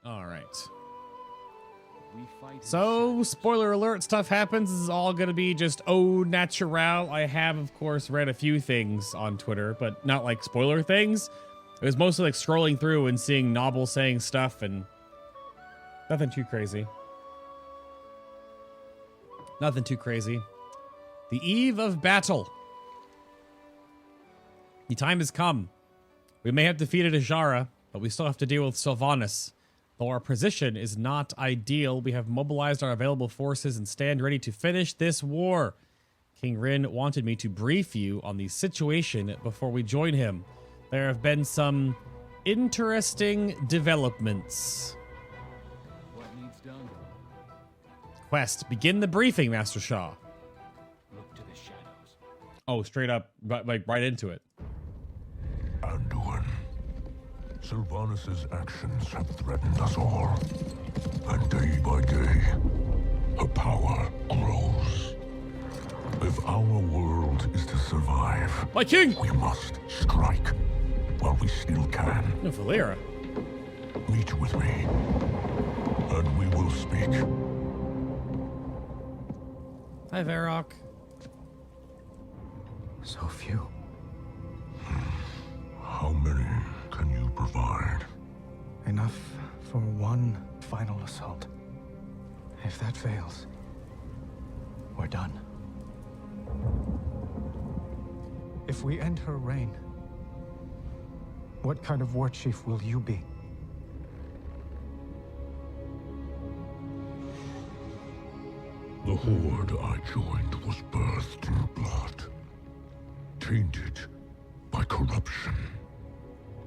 All right. So, spoiler alert, stuff happens. This is all going to be just au naturel. I have, of course, read a few things on Twitter, but not like spoiler things. It was mostly like scrolling through and seeing Nobble saying stuff and nothing too crazy. Nothing too crazy. The eve of battle. The time has come. We may have defeated Ajara, but we still have to deal with Sylvanas. Though our position is not ideal, we have mobilized our available forces and stand ready to finish this war. King Rin wanted me to brief you on the situation before we join him. There have been some interesting developments. What needs done? Quest, begin the briefing, Master Shaw. Look to the shadows. Oh, straight up, like right into it. Anduin, Sylvanas' actions have threatened us all, and day by day, her power grows. If our world is to survive, My king! we must strike while we still can. No, Valera. Meet with me, and we will speak. Hi, Varrock. So few. How many can you provide? Enough for one final assault. If that fails, we're done. If we end her reign, what kind of war chief will you be? The horde I joined was birthed in blood, tainted by corruption.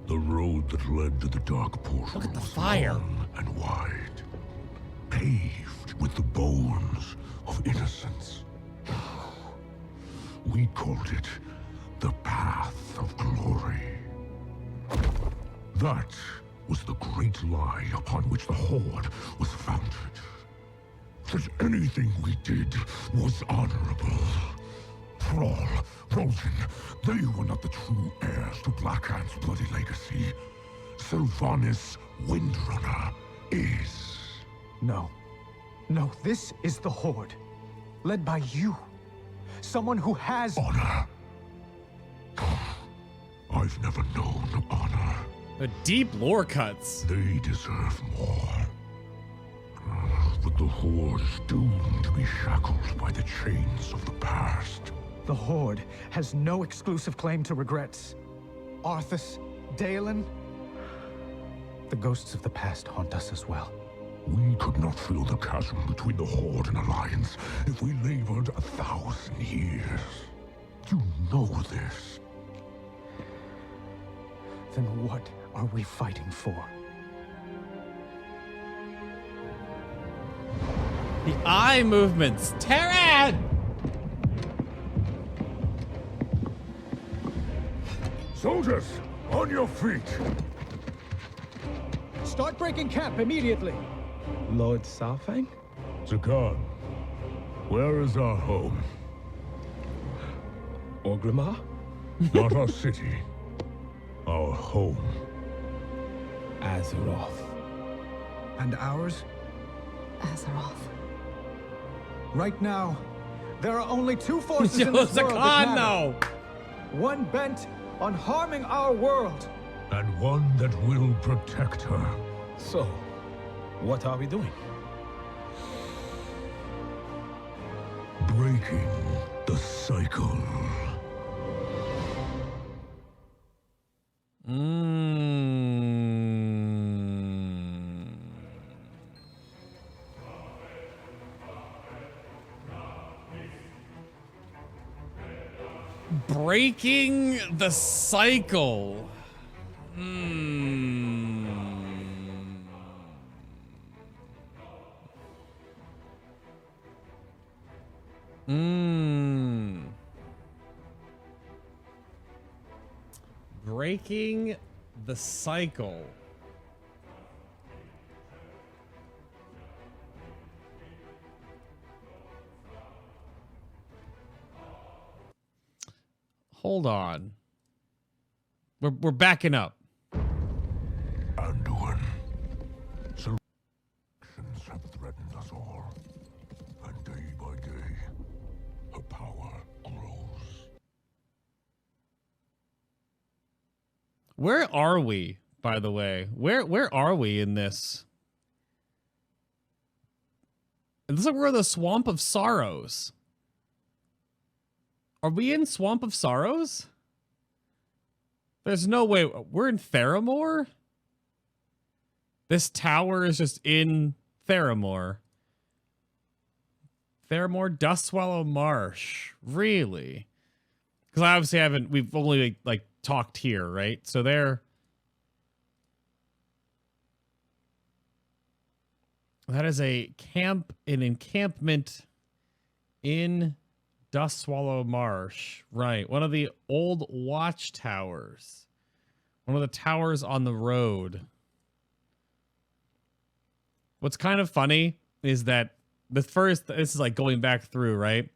The road that led to the dark portal Look at the was fire. long and wide, paved with the bones of innocence. We called it the Path of Glory. That was the great lie upon which the Horde was founded. That anything we did was honorable. Thrall, Rosen, they were not the true heirs to Blackhand's bloody legacy. Sylvanas Windrunner is. No. No, this is the Horde. Led by you. Someone who has Honor. I've never known honor. The deep lore cuts. They deserve more. But the Horde is doomed to be shackled by the chains of the past. The Horde has no exclusive claim to regrets. Arthas, Dalen, the ghosts of the past haunt us as well. We could not fill the chasm between the Horde and Alliance if we labored 1,000 years. You know this. Then what are we fighting for? The eye movements. Terran! Soldiers, on your feet! Start breaking camp immediately. Lord Sarfang? Zakan, where is our home? Orgrimmar? Not our city. Our home. Azeroth. And ours? Azeroth. Right now, there are only two forces in this world that Zakan, matter. though. One bent on harming our world. And one that will protect her. So, what are we doing? Breaking the cycle. Breaking the cycle. Breaking the cycle. Hold on. We're backing up. Anduin, Sylvanas have threatened us all, and day by day, her power grows. Where are we, by the way? Where are we in this? It looks like we're in the Swamp of Sorrows. Are we in Swamp of Sorrows? There's no way. We're in Theramore? This tower is just in Theramore. Theramore, Dustswallow Marsh. Really? Because I obviously haven't, we've only like talked here, right? So there. That is a camp, an encampment in Dustswallow Marsh. Right. One of the old watchtowers. One of the towers on the road. What's kind of funny is that this is like going back through, right?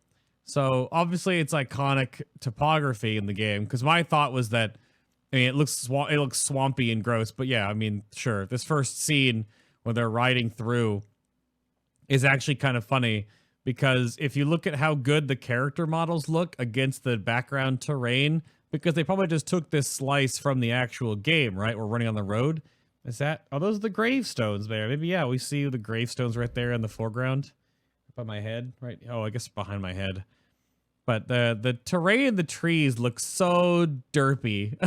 So obviously it's iconic topography in the game, because my thought was that, I mean, it looks swampy and gross, but yeah, I mean, sure. This first scene when they're riding through is actually kind of funny, because if you look at how good the character models look against the background terrain, because they probably just took this slice from the actual game, right? We're running on the road. Is that, are those the gravestones there? Maybe, yeah, we see the gravestones right there in the foreground. By my head, right? Oh, I guess behind my head. But the terrain and the trees look so derpy.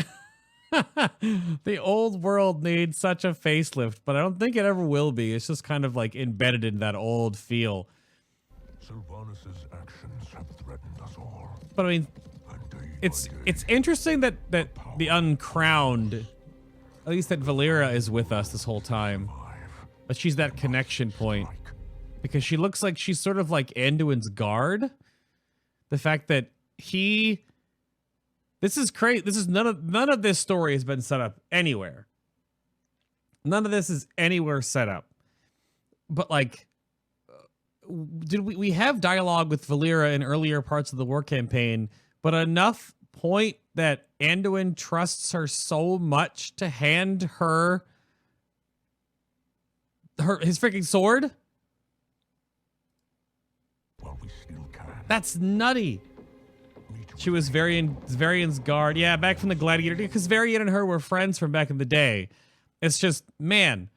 The old world needs such a facelift, but I don't think it ever will be. It's just kind of like embedded in that old feel. Sylvanas' actions have threatened us all. But I mean, it's interesting that the uncrowned, at least that Valeera is with us this whole time. But she's that connection point. Because she looks like she's sort of like Anduin's guard. The fact that this is crazy. This is none of this story has been set up anywhere. None of this is anywhere set up. But like, did we have dialogue with Valeera in earlier parts of the war campaign, but enough point that Anduin trusts her so much to hand her his freaking sword? Well, we still can. That's nutty. She was Varian's guard. Yeah, back from the Gladiator, because Varian and her were friends from back in the day. It's just, man,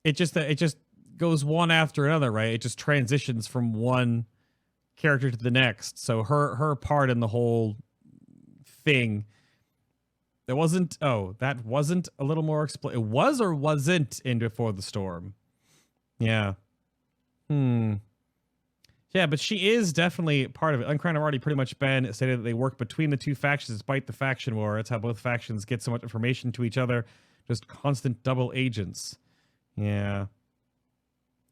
it just goes one after another, right? It just transitions from one character to the next. So her part in the whole thing, there wasn't, that wasn't a little more it was or wasn't in Before the Storm. Yeah. Yeah, but she is definitely part of it. Uncrowned have already pretty much been stated that they work between the two factions despite the faction war. That's how both factions get so much information to each other. Just constant double agents. Yeah.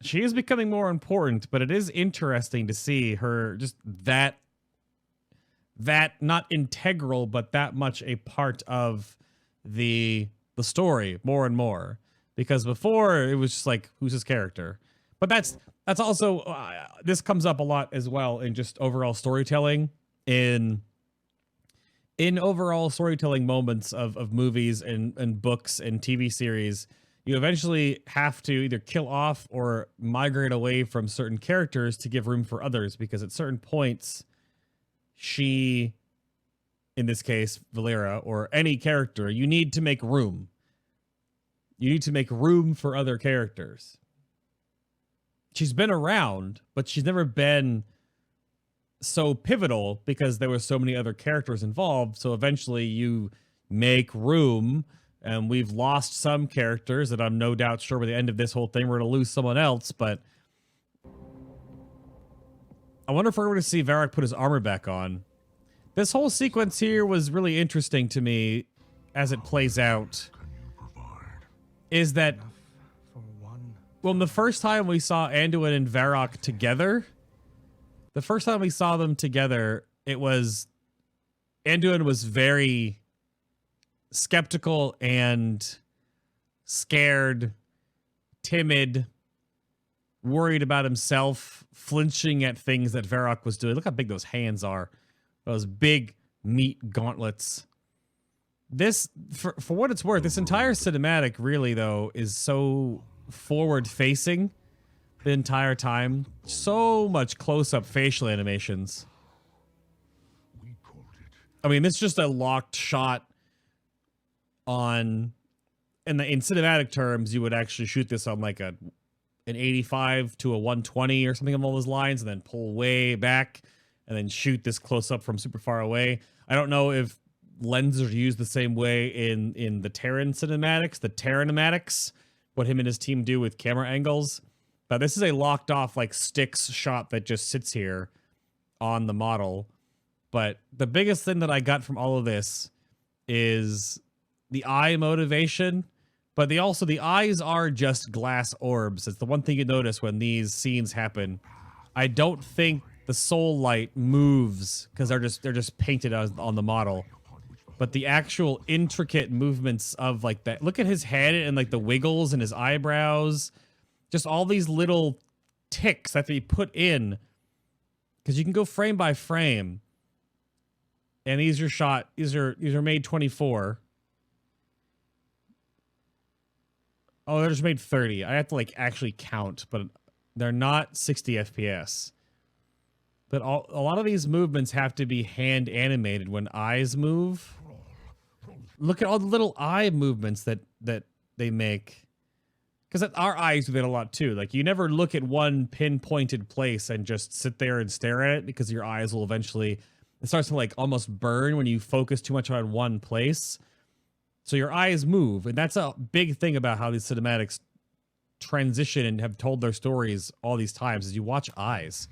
She is becoming more important, but it is interesting to see her just that not integral, but that much a part of the story more and more. Because before it was just like, who's his character? But that's also, this comes up a lot as well in just overall storytelling, in overall storytelling moments of movies and books and TV series. You eventually have to either kill off or migrate away from certain characters to give room for others, because at certain points, she, in this case, Valeera, or any character, you need to make room. You need to make room for other characters. She's been around, but she's never been so pivotal because there were so many other characters involved. So eventually you make room, and we've lost some characters that I'm no doubt sure by the end of this whole thing, we're going to lose someone else. But I wonder if we're going to see Varrock put his armor back on. This whole sequence here was really interesting to me as it plays out. Is that well, the first time we saw Anduin and Varrock together, the first time we saw them together, it was Anduin was very skeptical and scared, timid, worried about himself, flinching at things that Varrock was doing. Look how big those hands are. Those big meat gauntlets. This, for what it's worth, this entire cinematic really, though, is so forward-facing the entire time. So much close-up facial animations. I mean, it's just a locked shot on... In cinematic terms, you would actually shoot this on like an 85 to a 120 or something along those lines, and then pull way back, and then shoot this close-up from super far away. I don't know if lenses are used the same way in the Terran cinematics, the Terranomatics, what him and his team do with camera angles. But this is a locked off like sticks shot that just sits here on the model. But the biggest thing that I got from all of this is the eye motivation. But the eyes are just glass orbs. It's the one thing you notice when these scenes happen. I don't think the soul light moves because they're just painted on the model. But the actual intricate movements of like that. Look at his head and like the wiggles and his eyebrows. Just all these little ticks that they put in. Because you can go frame by frame. And these are shot. These are made 24. Oh, they're just made 30. I have to like actually count, but they're not 60 FPS. But a lot of these movements have to be hand animated when eyes move. Look at all the little eye movements that they make. Because our eyes do that a lot too. Like you never look at one pinpointed place and just sit there and stare at it because your eyes will eventually... It starts to like almost burn when you focus too much on one place. So your eyes move. And that's a big thing about how these cinematics transition and have told their stories all these times is you watch eyes.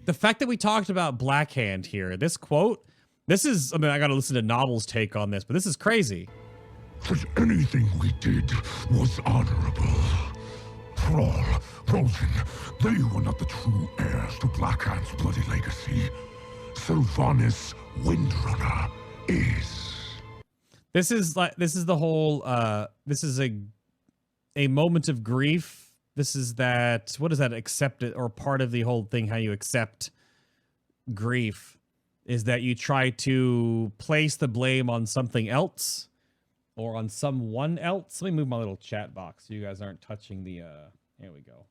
The fact that we talked about Blackhand here, this quote, this is, I mean, I got to listen to Novel's take on this, but this is crazy. That anything we did was honorable. Thrall, Rosen, they were not the true heirs to Blackhand's bloody legacy. Sylvanas Windrunner is. This is the whole, this is a moment of grief. This is that, what is that, accept it, or part of the whole thing, how you accept grief, is that you try to place the blame on something else, or on someone else. Let me move my little chat box so you guys aren't touching the, here we go.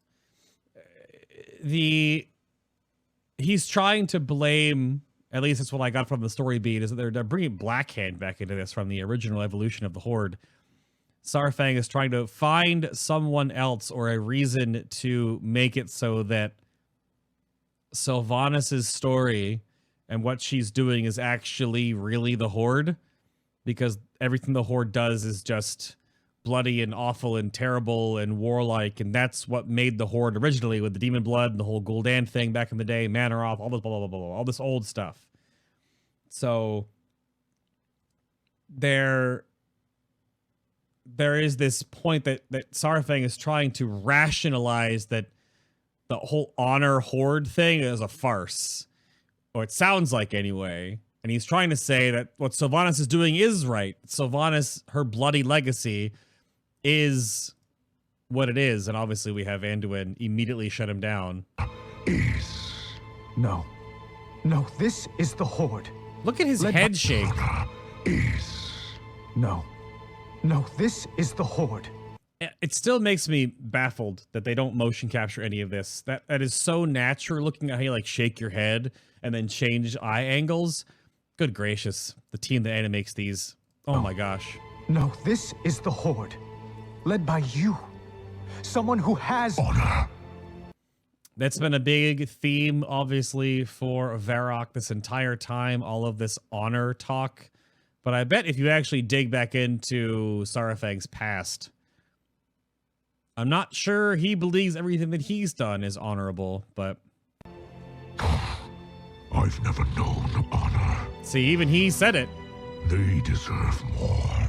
He's trying to blame, at least that's what I got from the story beat, is that they're bringing Blackhand back into this from the original evolution of the Horde. Saurfang is trying to find someone else or a reason to make it so that Sylvanas' story and what she's doing is actually really the Horde, because everything the Horde does is just bloody and awful and terrible and warlike, and that's what made the Horde originally, with the demon blood and the whole Gul'dan thing back in the day, Manaroth, all this blah, blah, blah, blah, all this old stuff. So there is this point that Saurfang is trying to rationalize that the whole honor Horde thing is a farce, or it sounds like anyway. And he's trying to say that what Sylvanas is doing is right. Sylvanas, her bloody legacy, is what it is. And obviously we have Anduin immediately shut him down. Is. No. No, this is the Horde. Look at his head shake. Is. No. No, this is the Horde. It still makes me baffled that they don't motion capture any of this. That is so natural, looking at how you like shake your head and then change eye angles. Good gracious, the team that animates these. Oh my gosh. No, this is the Horde. Led by you. Someone who has honor. That's been a big theme, obviously, for Varrock this entire time, all of this honor talk. But I bet if you actually dig back into Saurfang's past, I'm not sure he believes everything that he's done is honorable, but... I've never known honor. See, even he said it. They deserve more.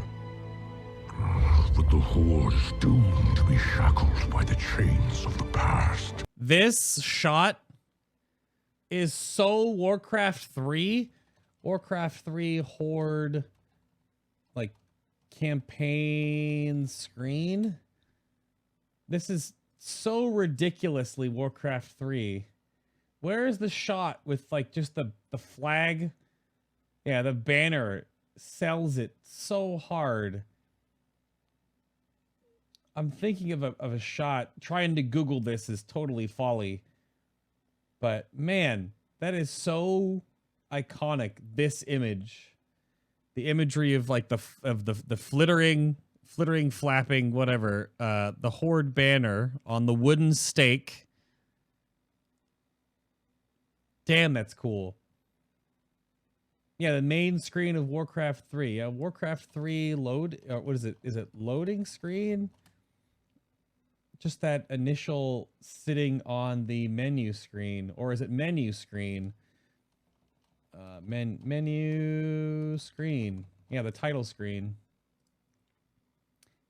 But the Horde is doomed to be shackled by the chains of the past. This shot is so Warcraft 3. Warcraft 3 Horde, like, campaign screen. This is so ridiculously Warcraft 3. Where is the shot with, like, just the flag? Yeah, the banner sells it so hard. I'm thinking of a shot. Trying to Google this is totally folly. But man, that is so iconic. This image, the imagery of like the flittering, flapping, whatever, the Horde banner on the wooden stake. Damn, that's cool. Yeah, the main screen of Warcraft 3. Warcraft 3 load. What is it? Is it loading screen? Just that initial sitting on the menu screen, or is it menu screen? Menu screen. Yeah, the title screen.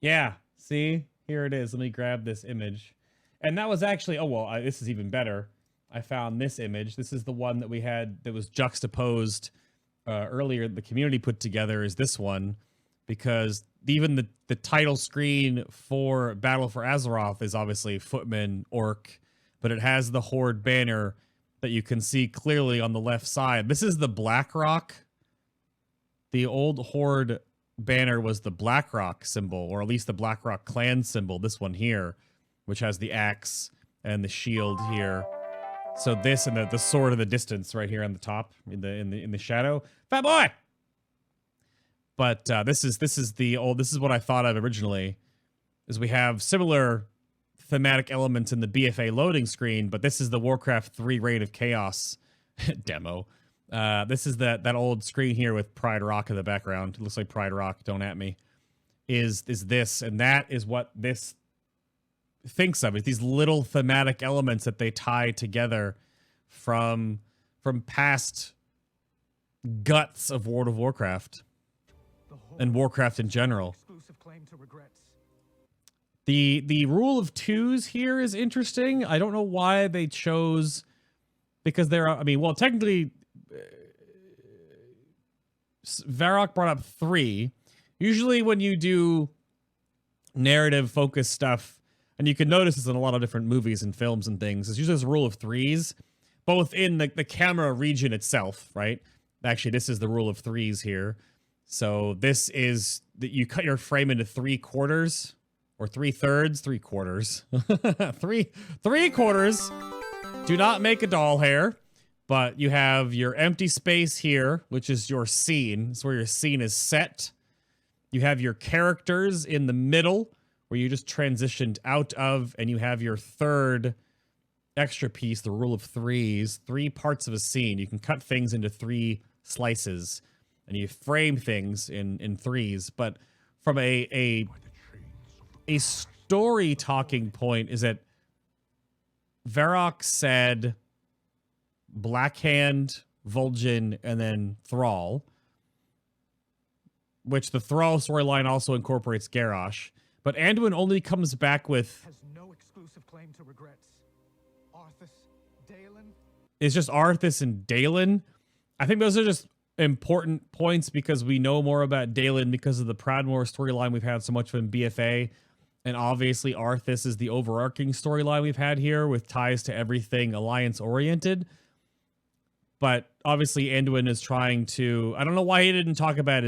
Yeah, see? Here it is. Let me grab this image. And that was actually, oh, well, this is even better. I found this image. This is the one that we had that was juxtaposed earlier. The community put together is this one, because even the title screen for Battle for Azeroth is obviously Footman, Orc, but it has the Horde banner that you can see clearly on the left side. This is the Blackrock. The old Horde banner was the Blackrock symbol, or at least the Blackrock clan symbol. This one here, which has the axe and the shield here. So this and the sword in the distance right here on the top in the shadow. Fat boy. But this is what I thought of originally, is we have similar thematic elements in the BFA loading screen, but this is the Warcraft 3 Reign of Chaos demo. This is that old screen here with Pride Rock in the background. It looks like Pride Rock, don't at me. Is this, and that is what this thinks of, is these little thematic elements that they tie together from past guts of World of Warcraft and Warcraft in general. The rule of twos here is interesting. I don't know why they chose, because there are, I mean, well, technically Varrock brought up 3. Usually when you do narrative focused stuff, and you can notice this in a lot of different movies and films and things, it's usually this rule of 3s, both in the camera region itself, right? Actually, this is the rule of 3s here. So this is that you cut your frame into 3/4 or 3/3, 3/4. 3/4. Do not make a doll hair, but you have your empty space here, which is your scene. It's where your scene is set. You have your characters in the middle, where you just transitioned out of, and you have your third extra piece, the rule of 3s, 3 parts of a scene. You can cut things into 3 slices, and you frame things in 3s. But from a story talking point, is that Varrock said Blackhand, Vol'jin, and then Thrall, which the Thrall storyline also incorporates Garrosh. But Anduin only comes back with, has no exclusive claim to regrets. Arthas, Dalen. It's just Arthas and Dalen. I think those are just important points because we know more about Dalen because of the Proudmoore storyline we've had so much of in BFA. And obviously Arthas is the overarching storyline we've had here with ties to everything Alliance-oriented. But obviously Anduin is trying to, I don't know why he didn't talk about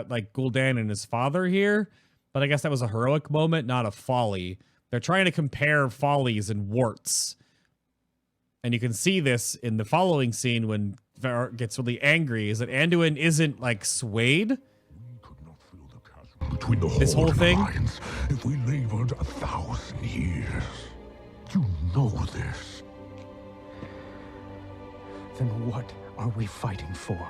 like Gul'dan and his father here, but I guess that was a heroic moment, not a folly. They're trying to compare follies and warts. And you can see this in the following scene when Varrock gets really angry, is that Anduin isn't like swayed. Between the This whole Horde thing? and Alliance, if we labored 1,000 years. You know this. Then what are we fighting for?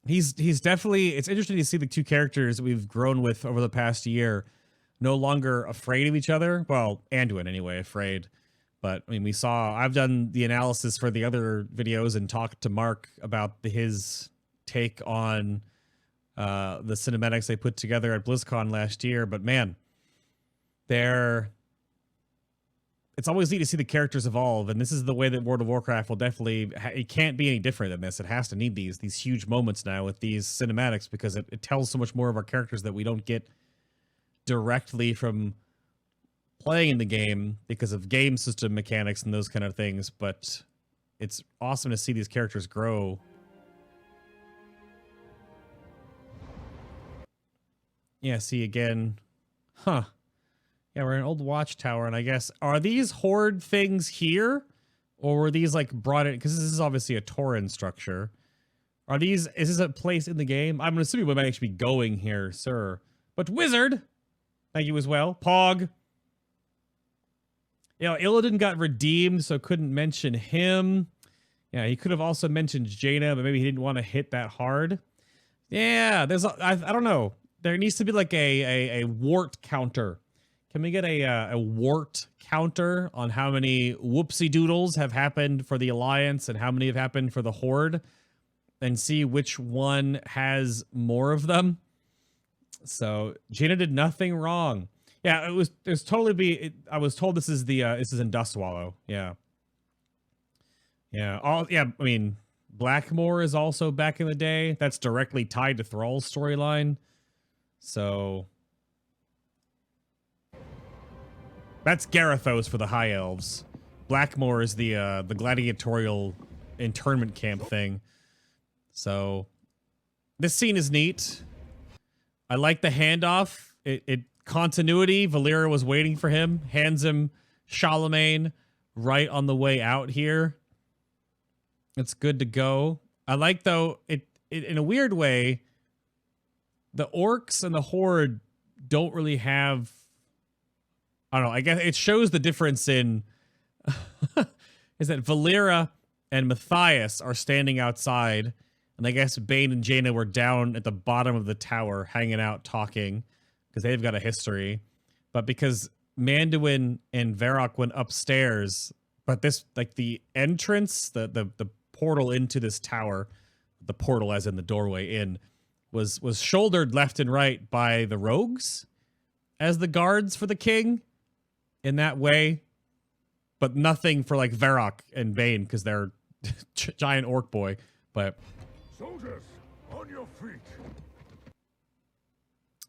He's definitely, it's interesting to see the two characters that we've grown with over the past year no longer afraid of each other. Well, Anduin anyway, afraid. But I mean, I've done the analysis for the other videos and talked to Mark about his take on the cinematics they put together at BlizzCon last year. But man, it's always neat to see the characters evolve, and this is the way that World of Warcraft will definitely, it can't be any different than this. It has to need these huge moments now with these cinematics, because it tells so much more of our characters that we don't get directly from playing in the game because of game system mechanics and those kind of things. But it's awesome to see these characters grow. Yeah, see again. Huh. Yeah, we're in an old watchtower, and I guess, are these horde things here? Or were these like brought in? Because this is obviously a Tauren structure. Are these, is this a place in the game? I'm assuming we might actually be going here, sir. But Wizard, thank you as well. Pog. You know, Illidan got redeemed, so couldn't mention him. Yeah, he could have also mentioned Jaina, but maybe he didn't want to hit that hard. Yeah, there's, I don't know. There needs to be like a wart counter. Can we get a wart counter on how many whoopsie doodles have happened for the Alliance and how many have happened for the Horde? And see which one has more of them. So Jaina did nothing wrong. Yeah, there's totally I was told this is in Dustwallow. Yeah. Yeah. I mean, Blackmoor is also back in the day. That's directly tied to Thrall's storyline. So that's Garithos for the High Elves. Blackmoor is the gladiatorial internment camp thing. So this scene is neat. I like the handoff. It continuity. Valyria was waiting for him. Hands him Charlemagne right on the way out here. It's good to go. I like, though, it in a weird way, the orcs and the horde don't really have, I don't know, I guess it shows the difference in is that Valyria and Matthias are standing outside, and I guess Bane and Jaina were down at the bottom of the tower hanging out talking because they've got a history. But because Manduin and Varrock went upstairs, but this, like, the entrance, the portal into this tower, the portal as in the doorway in, was shouldered left and right by the rogues as the guards for the king in that way, but nothing for like Varrock and Bane because they're giant orc boy. But Soldiers, on your feet.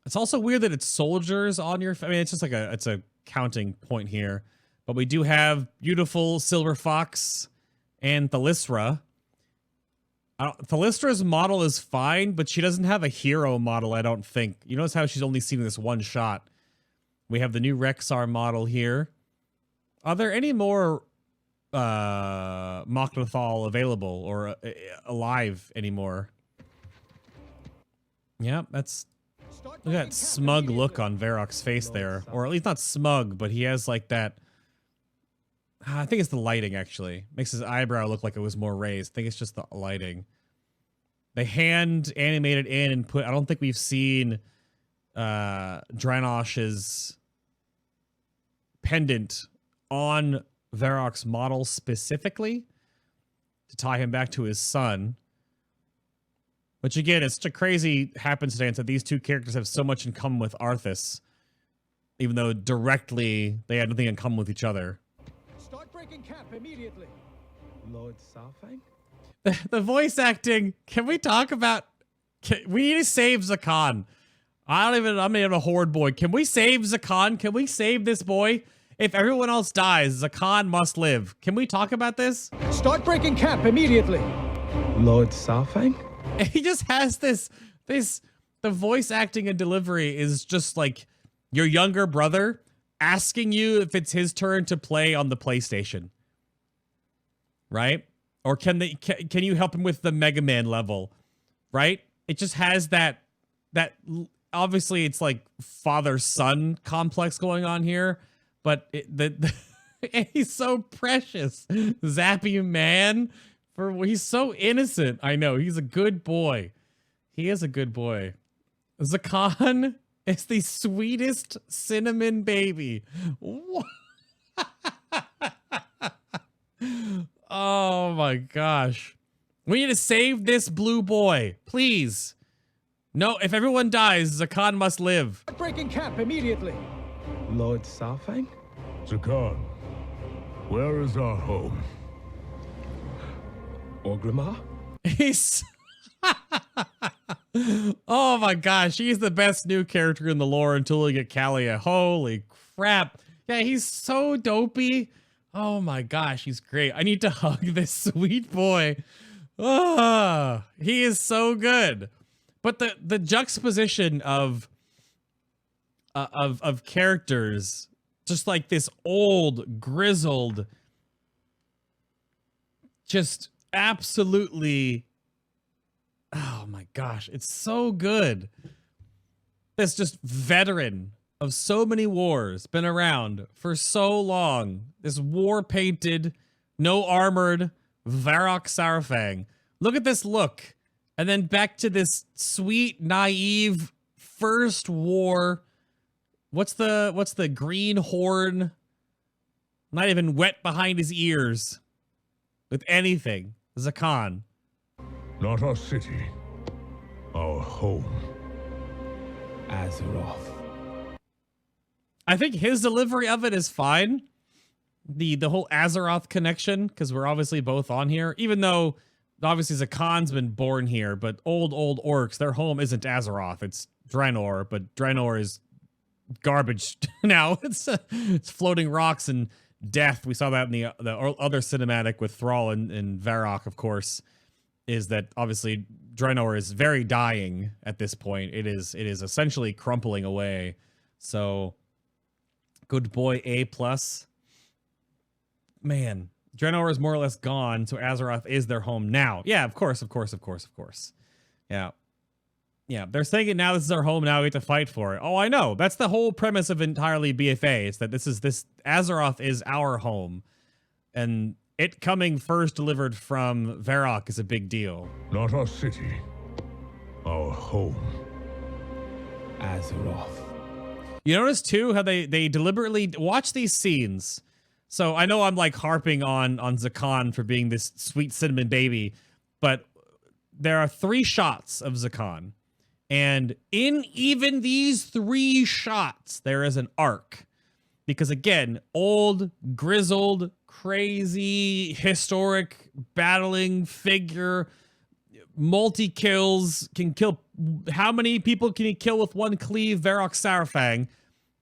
it's also weird that it's soldiers on your. I mean, it's just like it's a counting point here. But we do have beautiful Silver Fox and Thalysra. Thalystra's model is fine, but she doesn't have a hero model, I don't think. You notice how she's only seen this one shot. We have the new Rexar model here. Are there any more Mok'Lothal available or alive anymore? Yeah, that's... Look at that smug look on Varrock's face there. Or at least not smug, but he has like that... I think it's the lighting, actually. Makes his eyebrow look like it was more raised. I think it's just the lighting. They hand animated in and put... I don't think we've seen Dranosh's pendant on Varrock's model specifically to tie him back to his son. Which, again, it's such a crazy happenstance that these two characters have so much in common with Arthas, even though directly they had nothing in common with each other. Start breaking camp immediately. Lord Southang? The voice acting, can we talk about... we need to save Zakan. I'm not even a horde boy. Can we save Zakan? Can we save this boy? If everyone else dies, Zakan must live. Can we talk about this? Start breaking camp immediately. Lord Southang? He just has the voice acting and delivery is just like your younger brother asking you if it's his turn to play on the PlayStation. Right? Or can you help him with the Mega Man level? Right? It just has that obviously it's like father-son complex going on here, but he's so precious. Zappy man. He's so innocent. I know. He's a good boy. He is a good boy. Zakan is the sweetest cinnamon baby. Oh my gosh. We need to save this blue boy. Please. No, if everyone dies, Zakan must live. Breaking camp immediately. Lord Southang? Zakan, where is our home? Orgrimmar? He's... Oh my gosh, he's the best new character in the lore until we get Kalia. Holy crap. Yeah, he's so dopey. Oh my gosh, he's great. I need to hug this sweet boy. Oh, he is so good. But the juxtaposition of of characters, just like this old, grizzled, just absolutely, oh my gosh, it's so good. This just veteran of so many wars, been around for so long. This war-painted, no armored Varrock Saurfang. Look at this look. And then back to this sweet, naive first war. What's the green horn? Not even wet behind his ears with anything. Zakan. Not our city, our home. Azeroth. I think his delivery of it is fine. The whole Azeroth connection, because we're obviously both on here, even though obviously Zakan's been born here, but old orcs, their home isn't Azeroth, it's Draenor, but Draenor is garbage now. It's floating rocks and death. We saw that in the other cinematic with Thrall and Varrock, of course, is that obviously Draenor is very dying at this point. It is essentially crumpling away. So good boy A+. Man, Draenor is more or less gone, so Azeroth is their home now. Yeah, of course. Yeah. Yeah, they're saying it now, this is our home, now we have to fight for it. Oh, I know. That's the whole premise of entirely BFA. It's that this Azeroth is our home. And it coming first delivered from Varrock is a big deal. Not our city, our home. Azeroth. You notice too how they deliberately watch these scenes. So I know I'm like harping on Zakan for being this sweet cinnamon baby, but there are 3 shots of Zakan. And in even these 3 shots, there is an arc. Because again, old, grizzled, crazy, historic, battling figure, multi-kills, can kill... How many people can he kill with one cleave? Varrock Saurfang.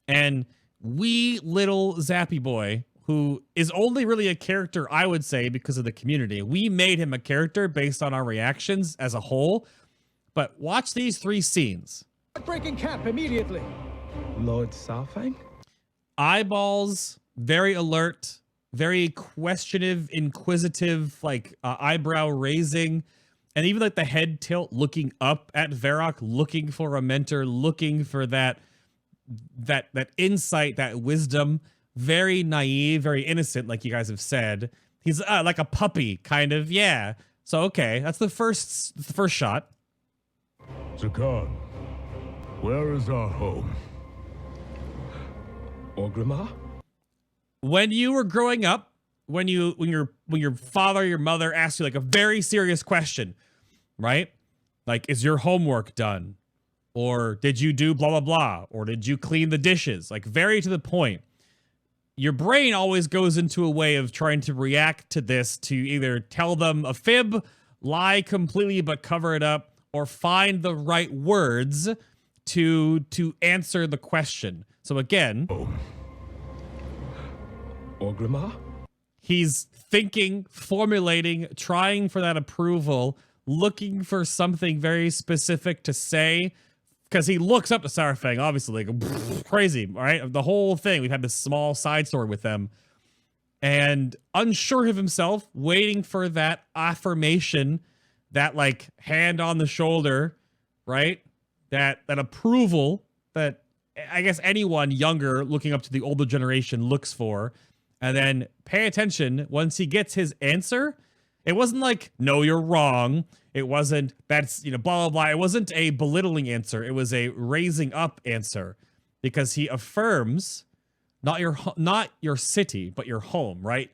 And wee little Zappy boy, who is only really a character, I would say, because of the community. We made him a character based on our reactions as a whole. But watch these 3 scenes. Breaking camp immediately. Lord Saurfang? Eyeballs, very alert, very questioning, inquisitive, like eyebrow raising, and even like the head tilt, looking up at Varrock, looking for a mentor, looking for that insight, that wisdom. Very naive, very innocent, like you guys have said. He's like a puppy, kind of. Yeah. So okay, that's the first shot. Zakan, where is our home? Orgrimmar? When you were growing up, when your father, your mother asked you like a very serious question, right? Like, is your homework done? Or did you do blah, blah, blah? Or did you clean the dishes? Like, very to the point. Your brain always goes into a way of trying to react to this to either tell them a fib, lie completely but cover it up, or find the right words to answer the question. So again, Orgrimmar? he's thinking, formulating, trying for that approval, looking for something very specific to say, because he looks up to Saurfang, obviously, like, crazy, all right? The whole thing, we've had this small side story with them, and unsure of himself, waiting for that affirmation, that, like, hand on the shoulder, right? That approval that I guess anyone younger looking up to the older generation looks for. And then pay attention once he gets his answer. It wasn't like, no, you're wrong. It wasn't, that's, blah, blah, blah. It wasn't a belittling answer. It was a raising up answer, because he affirms not your city, but your home, right?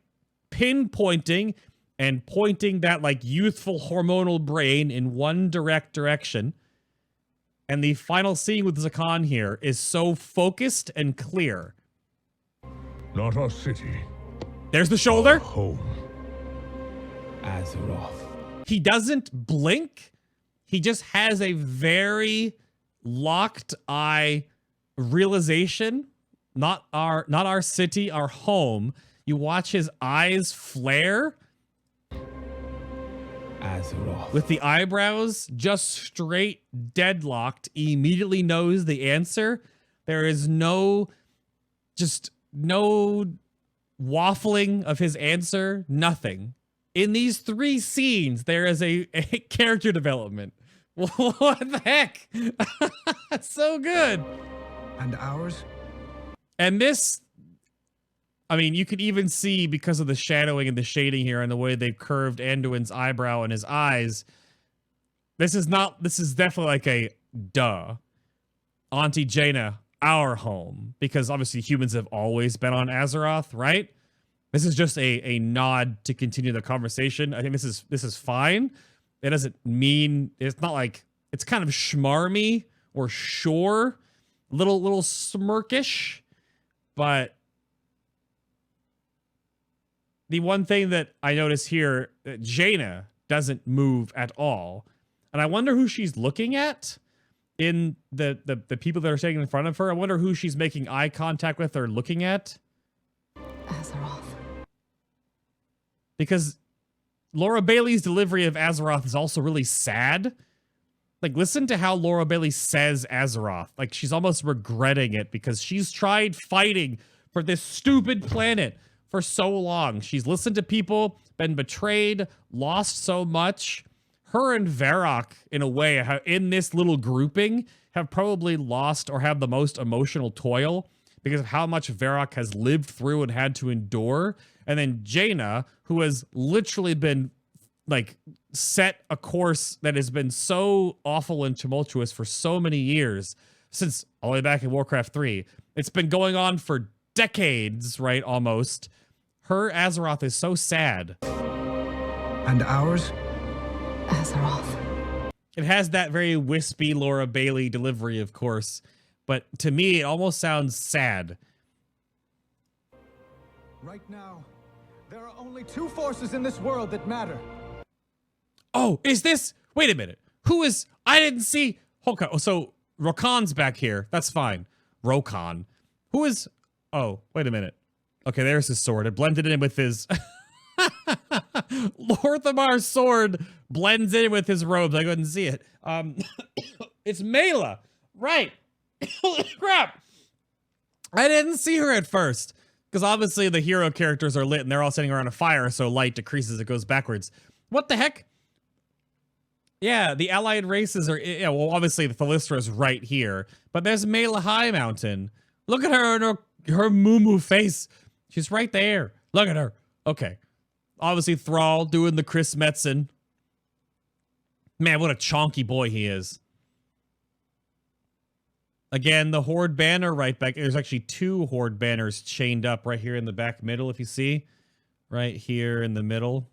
Pinpointing and pointing that like youthful hormonal brain in one direction. And the final scene with Zakan here is so focused and clear. Not our city. There's the shoulder. Home. Azeroth. He doesn't blink. He just has a very locked eye realization. Not our city, our home. You watch his eyes flare. Azeroth. With the eyebrows just straight deadlocked, he immediately knows the answer. There is no waffling of his answer, nothing. In these 3 scenes, there is a character development. What the heck? That's so good. And ours? And this, I mean, you could even see because of the shadowing and the shading here and the way they've curved Anduin's eyebrow and his eyes. This is definitely like a duh. Auntie Jaina, our home. Because obviously humans have always been on Azeroth, right? This is just a nod to continue the conversation. I think this is fine. It doesn't mean, it's not like, it's kind of schmarmy or sure, little smirkish, but the one thing that I notice here, that Jaina doesn't move at all. And I wonder who she's looking at in the people that are standing in front of her. I wonder who she's making eye contact with or looking at. Azeroth. Because Laura Bailey's delivery of Azeroth is also really sad. Like, listen to how Laura Bailey says Azeroth. Like, she's almost regretting it because she's tried fighting for this stupid planet for so long. She's listened to people, been betrayed, lost so much. Her and Varrock, in a way, in this little grouping, have probably lost or have the most emotional toil because of how much Varrock has lived through and had to endure. And then Jaina, who has literally been, like, set a course that has been so awful and tumultuous for so many years, since all the way back in Warcraft 3. It's been going on for decades, right, almost. Her Azeroth is so sad. And ours? Azeroth. It has that very wispy Laura Bailey delivery, of course, but to me, it almost sounds sad. Right now, there are only 2 forces in this world that matter. Oh, is this? Wait a minute. Who is? I didn't see. Okay, so Rokan's back here. That's fine. Rokan. Who is? Oh, wait a minute. Okay, there's his sword. It blended in with his. Lorthamar's sword blends in with his robes. I couldn't see it. It's Mela. Right. Crap. I didn't see her at first. Because obviously the hero characters are lit and they're all sitting around a fire, so light decreases, it goes backwards. What the heck? Yeah, the allied races are, yeah, well, obviously the Thalistra's right here, but there's Mela High Mountain. Look at her and her moo-moo face. She's right there. Look at her. Okay. Obviously Thrall doing the Chris Metzen. Man, what a chonky boy he is. Again, the Horde banner right back. There's actually 2 Horde banners chained up right here in the back middle, if you see. Right here in the middle.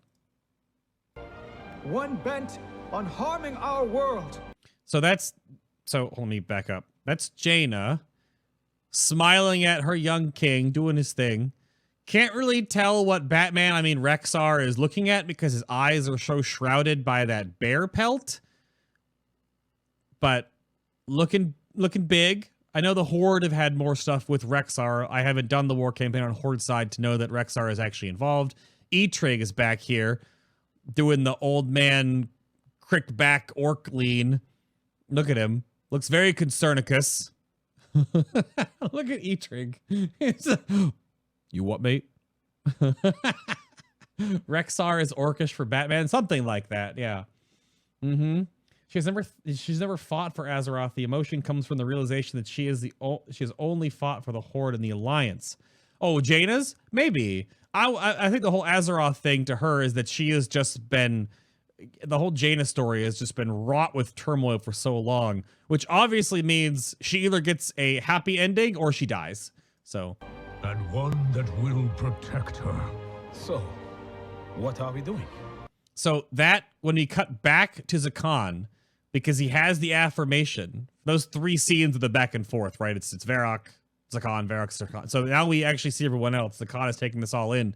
One bent on harming our world. So let me back up. That's Jaina smiling at her young king, doing his thing. Can't really tell what Rexxar is looking at because his eyes are so shrouded by that bear pelt. But looking big. I know the Horde have had more stuff with Rexxar. I haven't done the war campaign on Horde side to know that Rexxar is actually involved. Eitrig is back here doing the old man cricked back orc lean. Look at him. Looks very concernicus. Look at Eitrig. You what, mate? Rexxar is orcish for Batman. Something like that, yeah. Mm-hmm. She's never fought for Azeroth. The emotion comes from the realization that she has only fought for the Horde and the Alliance. Oh, Jaina's? Maybe. I think the whole Azeroth thing to her is that she has just been, the whole Jaina story has just been wrought with turmoil for so long, which obviously means she either gets a happy ending or she dies. So. And one that will protect her. So, what are we doing? So that, when we cut back to Zakan, because he has the affirmation, those 3 scenes of the back and forth, right? It's Varrock, Zakan, Varrock, Zakan. So now we actually see everyone else. Zakan is taking this all in.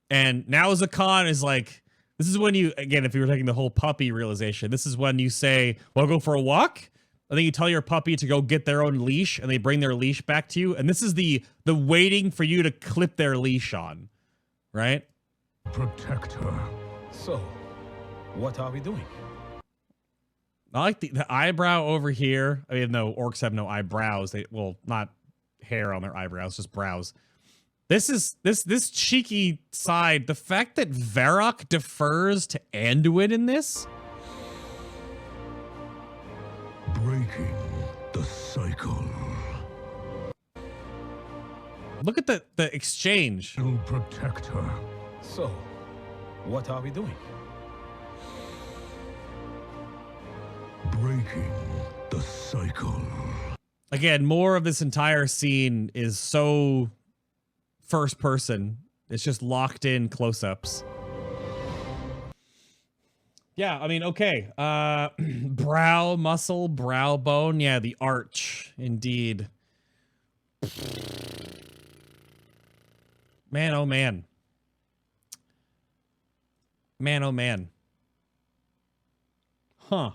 And now Zakan is like, this is when you, again, if you were taking the whole puppy realization, this is when you say, well, go for a walk. And then you tell your puppy to go get their own leash and they bring their leash back to you. And this is the waiting for you to clip their leash on, right? Protect her. So, what are we doing? I like the eyebrow over here. I mean, no, orcs have no eyebrows. They, well, not hair on their eyebrows, just brows. This cheeky side. The fact that Varrock defers to Anduin in this. Breaking the cycle. Look at the exchange. To protect her. So, what are we doing? Breaking the cycle. Again, more of this entire scene is so first person. It's just locked in close-ups. Yeah, I mean, okay. Brow muscle, brow bone. Yeah, the arch, indeed. Man, oh man. Man, oh man. Huh.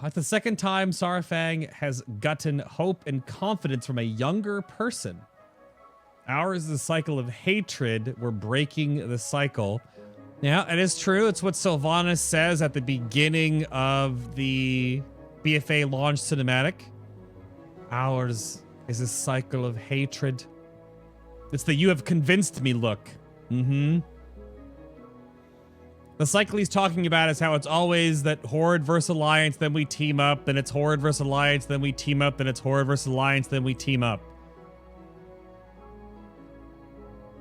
That's the second time Sarafang has gotten hope and confidence from a younger person. Ours is a cycle of hatred. We're breaking the cycle. Yeah, it is true. It's what Sylvanas says at the beginning of the BFA launch cinematic. Ours is a cycle of hatred. It's the "you have convinced me" look. Mm-hmm. The cycle he's talking about is how it's always that Horde versus Alliance, then we team up, then it's Horde versus Alliance, then we team up, then it's Horde versus Alliance, then we team up.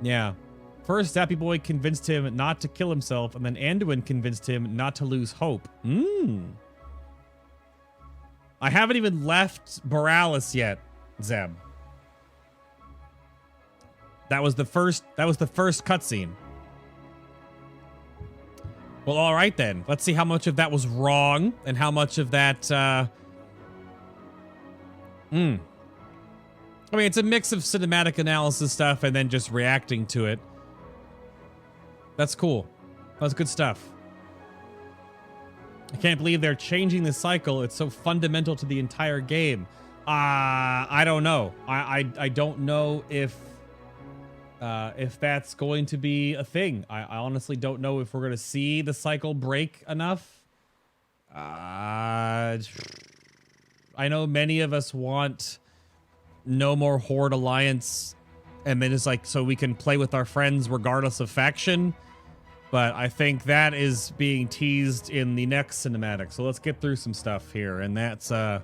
Yeah. First, Zappy Boy convinced him not to kill himself, and then Anduin convinced him not to lose hope. I haven't even left Borealis yet, Zeb. That was the first cutscene. Well, all right then. Let's see how much of that was wrong and how much of that I mean, it's a mix of cinematic analysis stuff and then just reacting to it. That's cool. That's good stuff. I can't believe they're changing the cycle. It's so fundamental to the entire game. I don't know. I don't know if that's going to be a thing. I honestly don't know if we're going to see the cycle break enough. I know many of us want no more Horde Alliance, and then it's like so we can play with our friends regardless of faction. But I think that is being teased in the next cinematic. So let's get through some stuff here, and that's that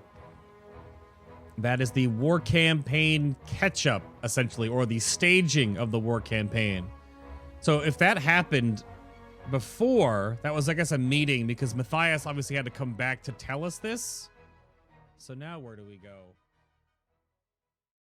is the war campaign catch-up, essentially, or the staging of the war campaign. So if that happened before, that was, I guess, a meeting, because Matthias obviously had to come back to tell us this. So now where do we go?